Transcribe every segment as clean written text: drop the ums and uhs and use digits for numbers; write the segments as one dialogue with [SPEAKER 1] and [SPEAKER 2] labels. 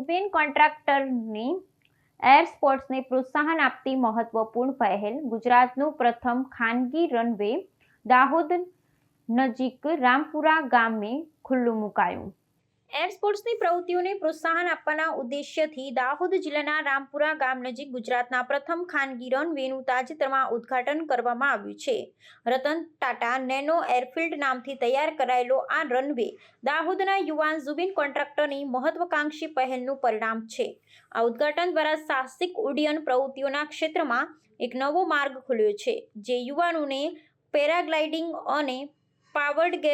[SPEAKER 1] ઝુબેન કોન્ટ્રાક્ટરની air સ્પોર્ટ્સને પ્રોત્સાહન આપતી મહત્વપૂર્ણ પહેલ. ગુજરાતનું પ્રથમ ખાનગી રનવે દાહોદ નજીક રામપુરા ગામે ખુલ્લું મુકાયું. એર સ્પોર્ટ્સની પ્રવૃત્તિઓને પ્રોત્સાહન આપવાના ઉદ્દેશ્યથી દાહોદ જિલ્લાના રામપુરા ગામ નજીક ગુજરાતના પ્રથમ ખાનગી રનવેનું તાજેતરમાં ઉદ્ઘાટન કરવામાં આવ્યું છે. રતન ટાટા નેનો એરફિલ્ડ નામથી તૈયાર કરાયેલો આ રનવે દાહોદના યુવાન ઝુબેન કોન્ટ્રાક્ટરની મહત્વાકાંક્ષી પહેલનું પરિણામ છે. આ ઉદ્ઘાટન દ્વારા સાહસિક ઉડ્ડયન પ્રવૃત્તિઓના ક્ષેત્રમાં એક નવો માર્ગ ખુલ્યો છે, જે યુવાનોને પેરાગ્લાઇડિંગ અને પાવર્ડ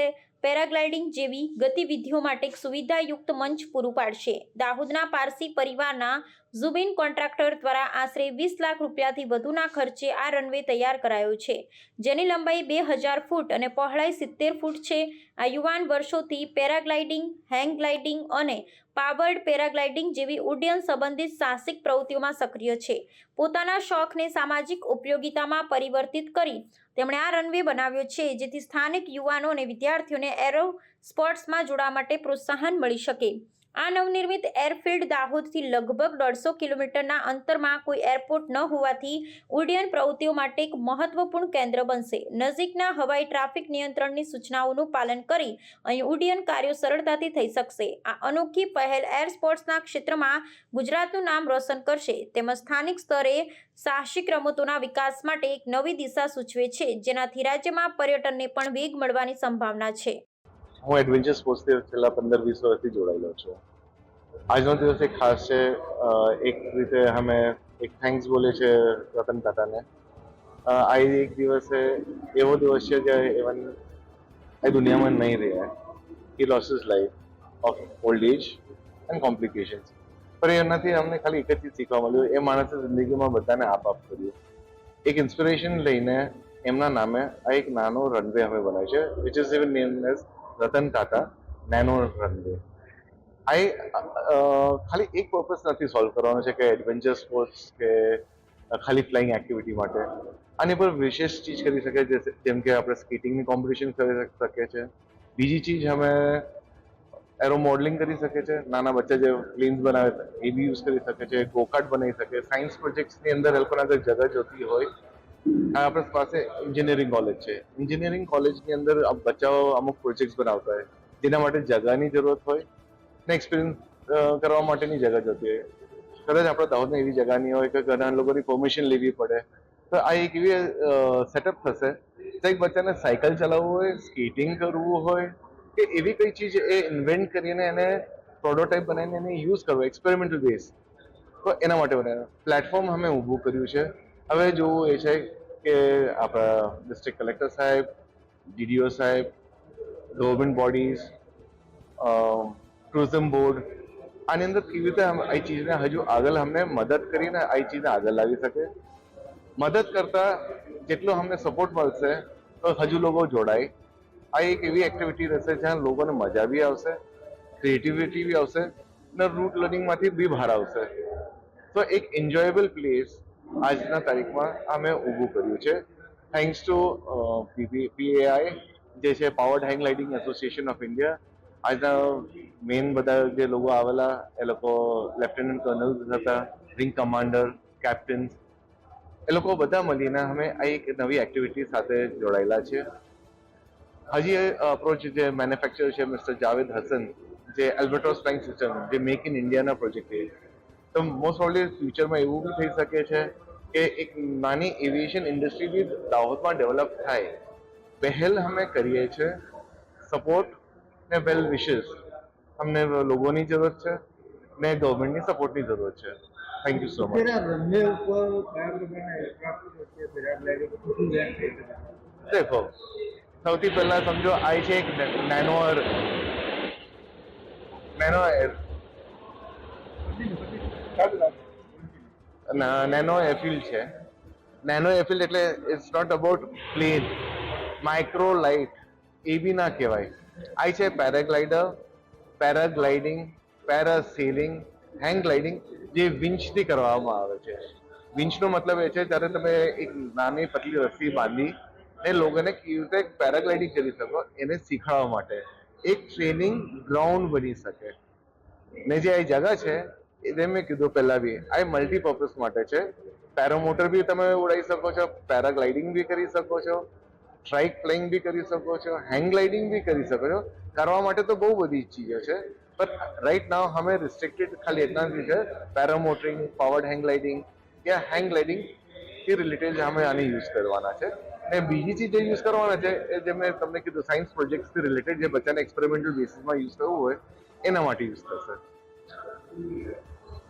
[SPEAKER 1] પેરાગ્લાઇડિંગ જેવી ગતિવિધિઓ માટે એક સુવિધાયુક્ત મંચ પૂરું પાડશે. દાહોદના પારસી પરિવારના ઝુબેન કોન્ટ્રાક્ટર દ્વારા આશરે 20 લાખ રૂપિયાથી વધુના ખર્ચે આ રનવે તૈયાર કરાયો છે, જેની લંબાઈ 2000 ફૂટ અને પહોળાઈ 70 ફૂટ છે. આ યુવાન વર્ષોથી પેરાગ્લાઇડિંગ, હેંગ ગ્લાઇડિંગ અને પાવર્ડ પેરાગ્લાઇડિંગ જેવી ઉડ્ડયન સંબંધિત સાહસિક પ્રવૃત્તિઓમાં સક્રિય છે. પોતાના શોખને સામાજિક ઉપયોગિતામાં પરિવર્તિત કરી તેમણે આ રનવે બનાવ્યો છે, જેથી સ્થાનિક યુવાનો અને વિદ્યાર્થીઓને એરો સ્પોર્ટ્સમાં જોડાવા માટે પ્રોત્સાહન મળી શકે. આ નવનિર્મિત એરફિલ્ડ દાહોદથી લગભગ 150 કિલોમીટરના અંતરમાં કોઈ એરપોર્ટ ન હોવાથી ઉડ્ડયન પ્રવૃત્તિઓ માટે એક મહત્વપૂર્ણ કેન્દ્ર બનશે. નજીકના હવાઈ ટ્રાફિક નિયંત્રણની સૂચનાઓનું પાલન કરી અહીં ઉડ્ડયન કાર્યો સરળતાથી થઈ શકશે. આ અનોખી પહેલ એર સ્પોર્ટ્સના ક્ષેત્રમાં ગુજરાતનું નામ રોશન કરશે તેમજ સ્થાનિક સ્તરે સાહસિક રમતોના વિકાસ માટે એક નવી દિશા સૂચવે છે, જેનાથી રાજ્યમાં પર્યટનને પણ વેગ મળવાની સંભાવના છે.
[SPEAKER 2] હું એડવેન્ચર સ્પોર્ટ્સથી છેલ્લા 15-20 વર્ષથી જોડાયેલો છું. આજનો દિવસ એક ખાસ છે. એક રીતે અમે એક થેન્ક્સ બોલે છે રતન ટાટાને. આ એક દિવસ એવો દિવસ છે જે ઇવન આ દુનિયામાં નહીં રહ્યા. He lost his life of old age and complications. પણ એનાથી અમને ખાલી એક જ ચીજ શીખવા મળ્યું. એ માણસે જિંદગીમાં બધાને આપ કર્યું. એક ઇન્સ્પિરેશન લઈને એમના નામે આ એક નાનો રનવે અમે બનાવ્યો છે, which is even named as Ratan Tata nano runway. ખાલી એક પર્પસ નથી સોલ્વ કરવાનો છે કે એડવેન્ચર સ્પોર્ટ્સ કે ખાલી ફ્લાઇંગ એક્ટિવિટી માટે. આની પર વિશેષ ચીજ કરી શકે, જેમ કે આપણે સ્કેટિંગની કોમ્પિટિશન કરી શકીએ છીએ. બીજી ચીજ અમે એરો મોડલિંગ કરી શકે છે. નાના બચ્ચા જે પ્લેન્સ બનાવે એ બી યુઝ કરી શકે છે. ગોકાર્ટ બનાવી શકે. સાયન્સ પ્રોજેક્ટ્સની અંદર એ લોકોને અગર જગહ જોતી હોય, આપણી પાસે એન્જિનિયરિંગ કોલેજ છે. એન્જિનિયરિંગ કોલેજની અંદર બચ્ચાઓ અમુક પ્રોજેક્ટ્સ બનાવતા હોય, જેના માટે જગાની જરૂરત હોય ને એક્સપિરિયન્સ કરવા માટેની જગહ જોતી હોય. કદાચ આપણા દાહોદમાં એવી જગા નહીં હોય કે ઘણા લોકોની પરમિશન લેવી પડે, તો આ એક એવી સેટઅપ થશે એક બચ્ચાને સાયકલ ચલાવવું હોય, સ્કેટિંગ કરવું હોય કે એવી કઈ ચીજ એ ઇન્વેન્ટ કરીને એને પ્રોટોટાઇપ બનાવીને એને યુઝ કરવો એક્સપેરિમેન્ટલ બેઝ, તો એના માટે બનાવ્યું પ્લેટફોર્મ અમે ઊભું કર્યું છે. હવે જોવું એ છે કે આપણા ડિસ્ટ્રિક્ટ કલેક્ટર સાહેબ, ડીડીઓ સાહેબ, ગવર્મેન્ટ બોડીઝ, ટુરિઝમ બોર્ડ આની અંદર કેવી રીતે આ ચીજને હજુ આગળ અમને મદદ કરીને આ ચીજને આગળ લાવી શકે. મદદ કરતા જેટલો અમને સપોર્ટ મળશે તો હજુ લોકો જોડાય. આ એક એવી એક્ટિવિટી રહેશે જ્યાં લોકોને મજા બી આવશે, ક્રિએટિવિટી બી આવશે અને રૂટ લર્નિંગમાંથી બી બહાર આવશે. તો એક એન્જોયેબલ પ્લેસ આજના તારીખમાં અમે ઊભું કર્યું છે, થેન્ક્સ ટુ PAI જે છે powered hang gliding association of India. આજના મેઇન બધા જે લોકો આવેલા એ લોકો લેફ્ટનન્ટ કર્નલ્સ હતા, વિંગ કમાન્ડર, કેપ્ટન્સ, એ લોકો બધા મળીને અમે આ એક નવી એક્ટિવિટી સાથે જોડાયેલા છે. હજી અપ્રોચ જે મેન્યુફેક્ચર છે મિસ્ટર જાવેદ હસન, જે એલ્બર્ટોસ ફ્લાઇંગ સિસ્ટમ જે મેક ઇન ઇન્ડિયાના પ્રોજેક્ટ છે, તો મોસ્ટ પ્રોબેબલી ફ્યુચરમાં એવું બી થઈ શકે છે કે એક નાની એવિએશન ઇન્ડસ્ટ્રી બી દાહોદમાં ડેવલપ થાય. પહેલ અમે કરીએ છીએ, સપોર્ટ ને વેલ વિશેસ અમને લોકોની જરૂરત છે ને ગવર્મેન્ટની સપોર્ટની જરૂરત છે. Thank you so much. દેખો, સૌથી પહેલા સમજો આ છે એક નેનો એરફિલ્ડ છે. નેનો એરફિલ્ડ એટલે it's not about plane, microlight એ બી ના કહેવાય. આ છે paraglider, paragliding, parasailing, hang gliding જે વિંચથી કરવામાં આવે છે. વિંચનો મતલબ એ છે જ્યારે તમે એક નાની પતલી રસ્સી બાંધી એ લોકોને કેવી રીતે પેરાગ્લાઇડિંગ કરી શકો એને શીખવાડવા માટે એક ટ્રેનિંગ ગ્રાઉન્ડ બની શકે. ને જે આ જગા છે જેમ મેં કીધું પહેલા બી આ મલ્ટીપર્પઝ માટે છે. પેરામોટર બી તમે ઉડાવી શકો છો, પેરાગ્લાઇડિંગ બી કરી શકો છો, ટ્રાઇક પ્લેઇંગ બી કરી શકો છો, હેંગ ગ્લાઇડિંગ બી કરી શકો છો. કરવા માટે તો બહુ બધી ચીજો છે, પણ રાइट नाउ हमें रिस्ट्रिक्टेड खाली इतना ही है पैरामोटरिंग, पावर्ड हैंग ग्लाइडिंग या हैंग ग्लाइडिंग के रिलेटेड हमें આને યુઝ કરવાના છે. અને બીજી ચીજ જે યુઝ કરવાના છે એ જે મેં તમને કીધું સાયન્સ પ્રોજેક્ટ્સથી રિલેટેડ જે બચ્ચાને એક્સપેરિમેન્ટલ બેસિસમાં યુઝ કરવું હોય એના માટે યુઝ કરશે.